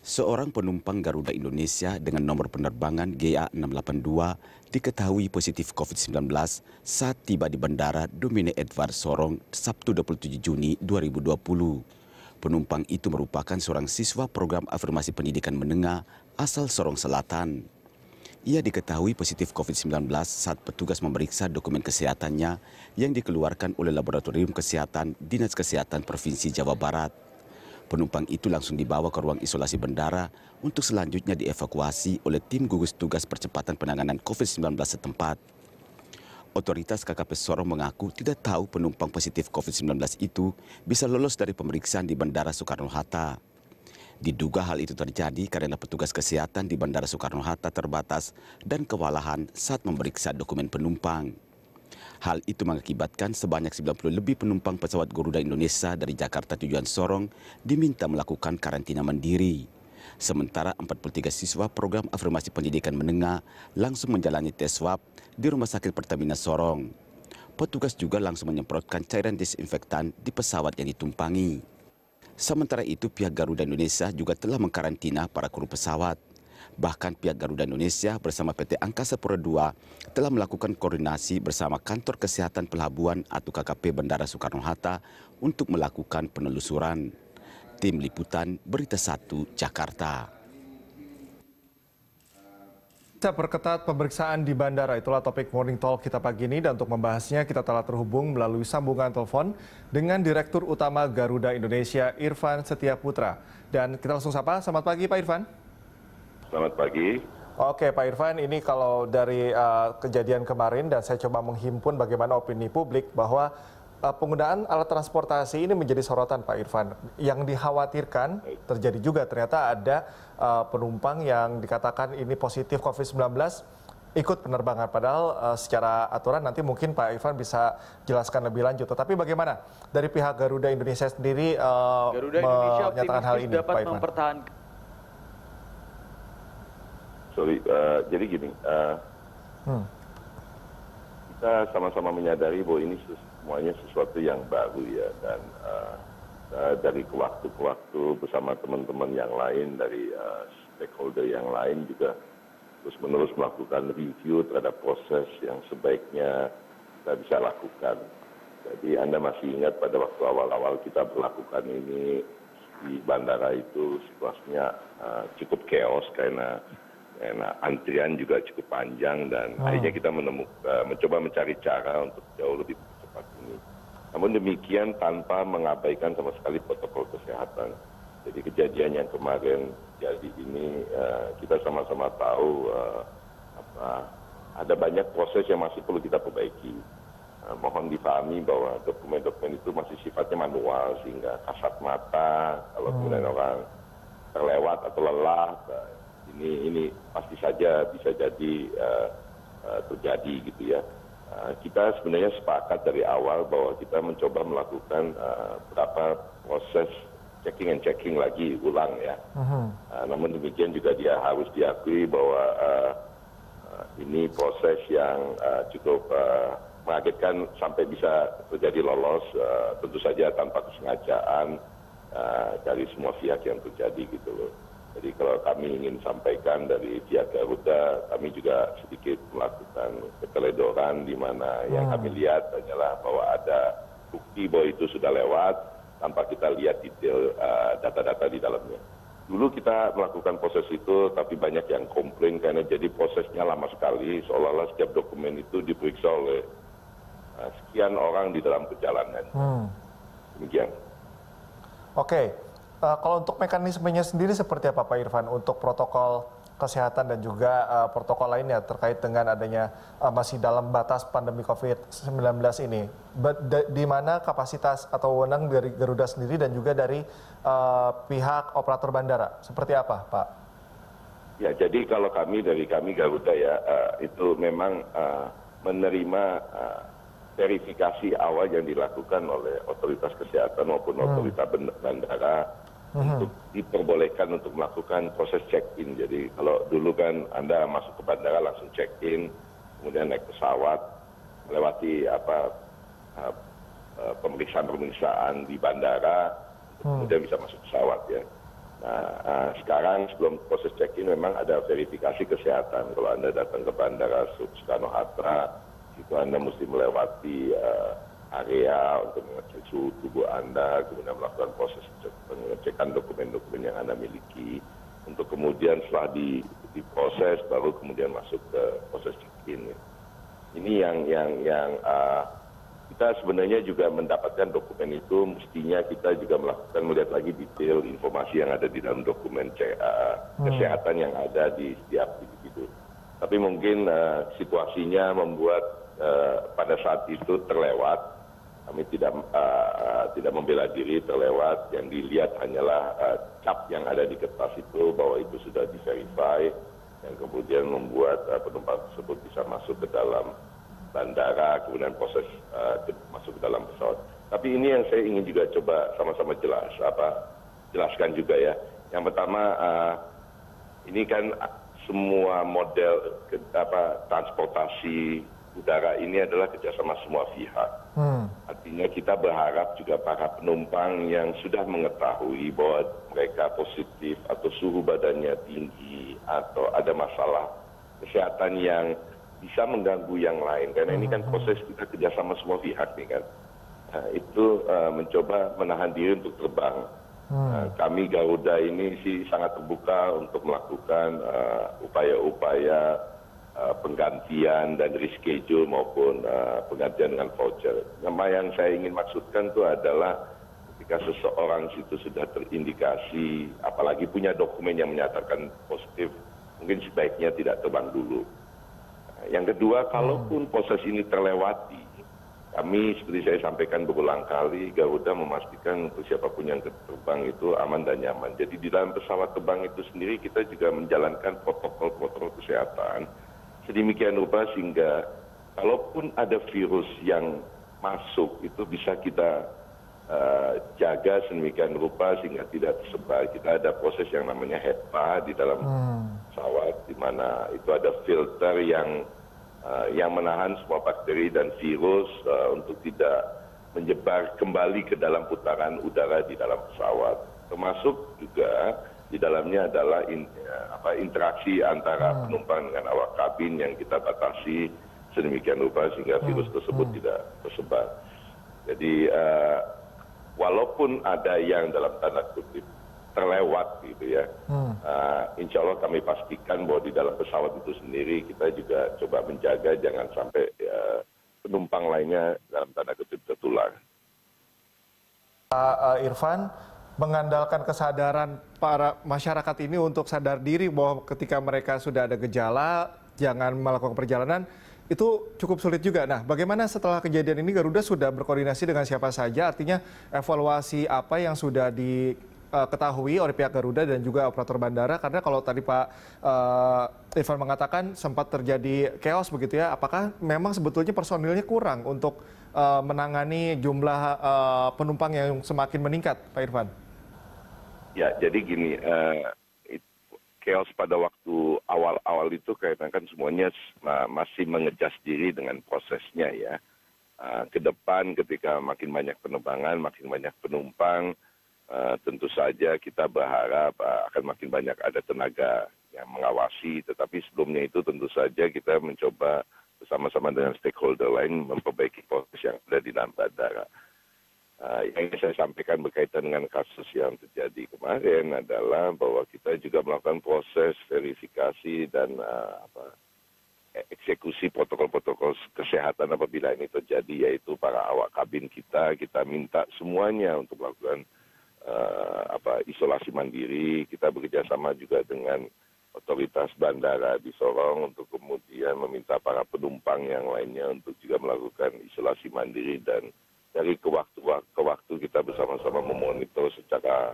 Seorang penumpang Garuda Indonesia dengan nomor penerbangan GA682 diketahui positif COVID-19 saat tiba di Bandara Domine Edward Sorong, Sabtu 27 Juni 2020. Penumpang itu merupakan seorang siswa program afirmasi pendidikan menengah asal Sorong Selatan. Ia diketahui positif COVID-19 saat petugas memeriksa dokumen kesehatannya yang dikeluarkan oleh Laboratorium Kesehatan Dinas Kesehatan Provinsi Jawa Barat. Penumpang itu langsung dibawa ke ruang isolasi bandara untuk selanjutnya dievakuasi oleh tim gugus tugas percepatan penanganan COVID-19 setempat. Otoritas KKP Sorong mengaku tidak tahu penumpang positif COVID-19 itu bisa lolos dari pemeriksaan di Bandara Soekarno-Hatta. Diduga hal itu terjadi karena petugas kesehatan di Bandara Soekarno-Hatta terbatas dan kewalahan saat memeriksa dokumen penumpang. Hal itu mengakibatkan sebanyak 90 lebih penumpang pesawat Garuda Indonesia dari Jakarta tujuan Sorong diminta melakukan karantina mandiri. Sementara 43 siswa program afirmasi pendidikan menengah langsung menjalani tes swab di Rumah Sakit Pertamina Sorong. Petugas juga langsung menyemprotkan cairan disinfektan di pesawat yang ditumpangi. Sementara itu pihak Garuda Indonesia juga telah mengkarantina para kru pesawat. Bahkan pihak Garuda Indonesia bersama PT Angkasa Pura II telah melakukan koordinasi bersama Kantor Kesehatan Pelabuhan atau KKP Bandara Soekarno-Hatta untuk melakukan penelusuran. Tim Liputan Berita 1 Jakarta. Kita perketat pemeriksaan di bandara, itulah topik Morning Talk kita pagi ini, dan untuk membahasnya kita telah terhubung melalui sambungan telepon dengan Direktur Utama Garuda Indonesia Irfan Setiaputra. Dan kita langsung sapa, selamat pagi Pak Irfan. Selamat pagi. Oke Pak Irfan, ini kalau dari kejadian kemarin dan saya coba menghimpun bagaimana opini publik bahwa penggunaan alat transportasi ini menjadi sorotan Pak Irfan. Yang dikhawatirkan terjadi juga ternyata ada penumpang yang dikatakan ini positif COVID-19 ikut penerbangan. Padahal secara aturan nanti mungkin Pak Irfan bisa jelaskan lebih lanjut. Tetapi bagaimana dari pihak Garuda Indonesia sendiri menyatakan hal ini Pak Irfan? Jadi gini, kita sama-sama menyadari bahwa ini semuanya sesuatu yang baru ya, dan dari waktu ke waktu bersama teman-teman yang lain dari stakeholder yang lain juga terus-menerus melakukan review terhadap proses yang sebaiknya kita bisa lakukan. Jadi Anda masih ingat pada waktu awal-awal kita melakukan ini di bandara itu situasinya cukup chaos karena antrian juga cukup panjang, dan akhirnya kita mencoba mencari cara untuk jauh lebih cepat ini. Namun demikian tanpa mengabaikan sama sekali protokol kesehatan. Jadi kejadian yang kemarin jadi ini kita sama-sama tahu ada banyak proses yang masih perlu kita perbaiki. Mohon dipahami bahwa dokumen-dokumen itu masih sifatnya manual sehingga kasat mata kalau kemudian orang terlewat atau lelah. Ini pasti saja bisa jadi terjadi gitu ya. Kita sebenarnya sepakat dari awal bahwa kita mencoba melakukan beberapa proses checking and checking lagi ulang ya. Namun demikian juga dia harus diakui bahwa ini proses yang cukup mengagetkan sampai bisa terjadi lolos, tentu saja tanpa kesengajaan dari semua pihak yang terjadi gitu loh. Jadi kalau kami ingin sampaikan dari pihak Garuda, kami juga sedikit melakukan keteledoran di mana yang kami lihat adalah bahwa ada bukti bahwa itu sudah lewat tanpa kita lihat detail data-data di dalamnya. Dulu kita melakukan proses itu, tapi banyak yang komplain karena jadi prosesnya lama sekali, seolah-olah setiap dokumen itu diperiksa oleh sekian orang di dalam perjalanan. Demikian. Oke. Kalau untuk mekanismenya sendiri seperti apa Pak Irfan untuk protokol kesehatan dan juga protokol lainnya terkait dengan adanya masih dalam batas pandemi COVID-19 ini? Di mana kapasitas atau wewenang dari Garuda sendiri dan juga dari pihak operator bandara? Seperti apa Pak? Ya, jadi kalau dari kami Garuda ya, itu memang menerima verifikasi awal yang dilakukan oleh otoritas kesehatan maupun otoritas bandara untuk diperbolehkan untuk melakukan proses check-in. Jadi kalau dulu kan Anda masuk ke bandara langsung check-in, kemudian naik pesawat, melewati pemeriksaan di bandara, kemudian bisa masuk pesawat ya. Nah, sekarang sebelum proses check-in memang ada verifikasi kesehatan. Kalau Anda datang ke Bandara Soekarno-Hatta, itu Anda mesti melewati area untuk mengecek suhu tubuh Anda, kemudian melakukan proses pengecekan dokumen-dokumen yang Anda miliki, untuk kemudian setelah diproses baru kemudian masuk ke proses check-in. Ini yang kita sebenarnya juga mendapatkan dokumen itu, mestinya kita juga melihat lagi detail informasi yang ada di dalam dokumen kesehatan yang ada di setiap individu. Tapi mungkin situasinya membuat pada saat itu terlewat. Kami tidak membela diri, terlewat. Yang dilihat hanyalah cap yang ada di kertas itu bahwa itu sudah di-verify, yang kemudian membuat penumpang tersebut bisa masuk ke dalam bandara, kemudian proses masuk ke dalam pesawat. Tapi ini yang saya ingin juga coba sama-sama jelaskan juga ya. Yang pertama, ini kan semua model transportasi udara ini adalah kerjasama semua pihak. Artinya kita berharap juga para penumpang yang sudah mengetahui bahwa mereka positif atau suhu badannya tinggi atau ada masalah kesehatan yang bisa mengganggu yang lain, karena ini kan proses kita kerjasama semua pihak nih kan. Nah, itu mencoba menahan diri untuk terbang. Kami Garuda ini sih sangat terbuka untuk melakukan upaya-upaya penggantian dan reschedule maupun penggantian dengan voucher. Nama yang saya ingin maksudkan itu adalah ketika seseorang itu sudah terindikasi, apalagi punya dokumen yang menyatakan positif, mungkin sebaiknya tidak terbang dulu. Yang kedua, kalaupun proses ini terlewati, kami seperti saya sampaikan berulang kali, Garuda memastikan untuk siapapun yang terbang itu aman dan nyaman. Jadi di dalam pesawat terbang itu sendiri kita juga menjalankan protokol-protokol kesehatan sedemikian rupa sehingga kalaupun ada virus yang masuk itu bisa kita jaga sedemikian rupa sehingga tidak tersebar. Kita ada proses yang namanya HEPA di dalam pesawat, di mana itu ada filter yang menahan semua bakteri dan virus untuk tidak menyebar kembali ke dalam putaran udara di dalam pesawat. Termasuk juga di dalamnya adalah interaksi antara penumpang dengan awak kabin yang kita batasi sedemikian rupa sehingga virus tersebut tidak tersebar. Jadi walaupun ada yang dalam tanda kutip terlewat gitu ya, insya Allah kami pastikan bahwa di dalam pesawat itu sendiri kita juga coba menjaga jangan sampai penumpang lainnya dalam tanda kutip tertular. Irfan, mengandalkan kesadaran para masyarakat ini untuk sadar diri bahwa ketika mereka sudah ada gejala, jangan melakukan perjalanan, itu cukup sulit juga. Nah, bagaimana setelah kejadian ini Garuda sudah berkoordinasi dengan siapa saja? Artinya evaluasi apa yang sudah diketahui oleh pihak Garuda dan juga operator bandara? Karena kalau tadi Pak Irfan mengatakan sempat terjadi chaos begitu ya, apakah memang sebetulnya personilnya kurang untuk menangani jumlah penumpang yang semakin meningkat, Pak Irfan? Ya, jadi gini, chaos pada waktu awal-awal itu karena kan semuanya masih mengejas diri dengan prosesnya ya. Ke depan ketika makin banyak penerbangan, makin banyak penumpang, tentu saja kita berharap akan makin banyak ada tenaga yang mengawasi. Tetapi sebelumnya itu tentu saja kita mencoba bersama-sama dengan stakeholder lain memperbaiki proses yang ada di dalam bandara. Yang ingin saya sampaikan berkaitan dengan kasus yang terjadi kemarin adalah bahwa kita juga melakukan proses verifikasi dan eksekusi protokol-protokol kesehatan apabila ini terjadi, yaitu para awak kabin kita minta semuanya untuk melakukan isolasi mandiri. Kita bekerjasama juga dengan otoritas bandara di Sorong untuk kemudian meminta para penumpang yang lainnya untuk juga melakukan isolasi mandiri, dan dari ke waktu kita bersama-sama memonitor secara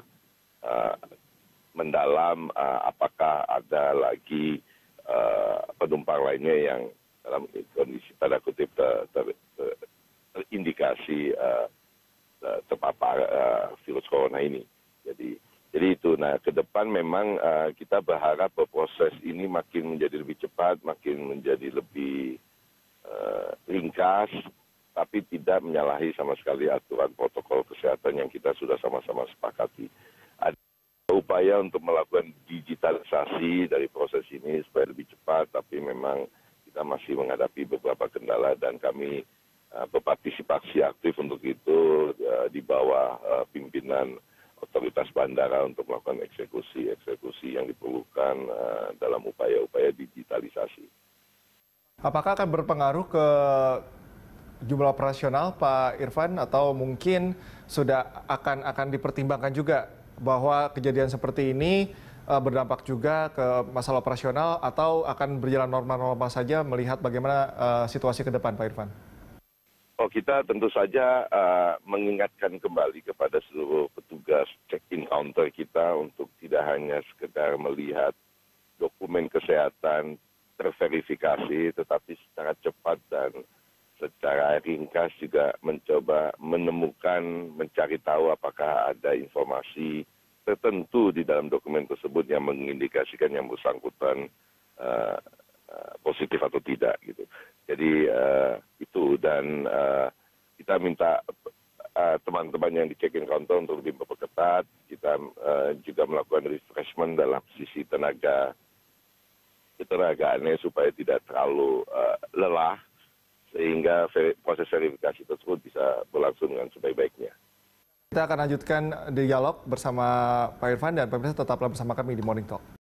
mendalam apakah ada lagi penumpang lainnya yang dalam kondisi tanda kutip terindikasi terpapar virus corona ini. Jadi itu. Nah, ke depan memang kita berharap bahwa proses ini makin menjadi lebih cepat, makin menjadi lebih ringkas, tapi tidak menyalahi sama sekali aturan protokol kesehatan yang kita sudah sama-sama sepakati. Ada berupaya untuk melakukan digitalisasi dari proses ini supaya lebih cepat, tapi memang kita masih menghadapi beberapa kendala dan kami berpartisipasi aktif untuk itu di bawah pimpinan otoritas bandara untuk melakukan eksekusi yang diperlukan dalam upaya-upaya digitalisasi. Apakah akan berpengaruh ke jumlah operasional, Pak Irfan, atau mungkin sudah akan dipertimbangkan juga bahwa kejadian seperti ini berdampak juga ke masalah operasional, atau akan berjalan normal-normal saja melihat bagaimana situasi ke depan, Pak Irfan? Oh, kita tentu saja mengingatkan kembali kepada seluruh petugas check-in counter kita untuk tidak hanya sekedar melihat dokumen kesehatan terverifikasi, tetapi secara cepat dan secara ringkas juga mencoba mencari tahu apakah ada informasi tertentu di dalam dokumen tersebut yang mengindikasikan yang bersangkutan positif atau tidak gitu. Jadi itu, dan kita minta teman-teman yang di check-in counter untuk lebih memperketat. Kita juga melakukan refreshment dalam sisi ketenagaannya supaya tidak terlalu lelah, sehingga proses verifikasi tersebut bisa berlangsung dengan sebaik-baiknya. Kita akan lanjutkan dialog bersama Pak Irfan, dan pemirsa tetaplah bersama kami di Morning Talk.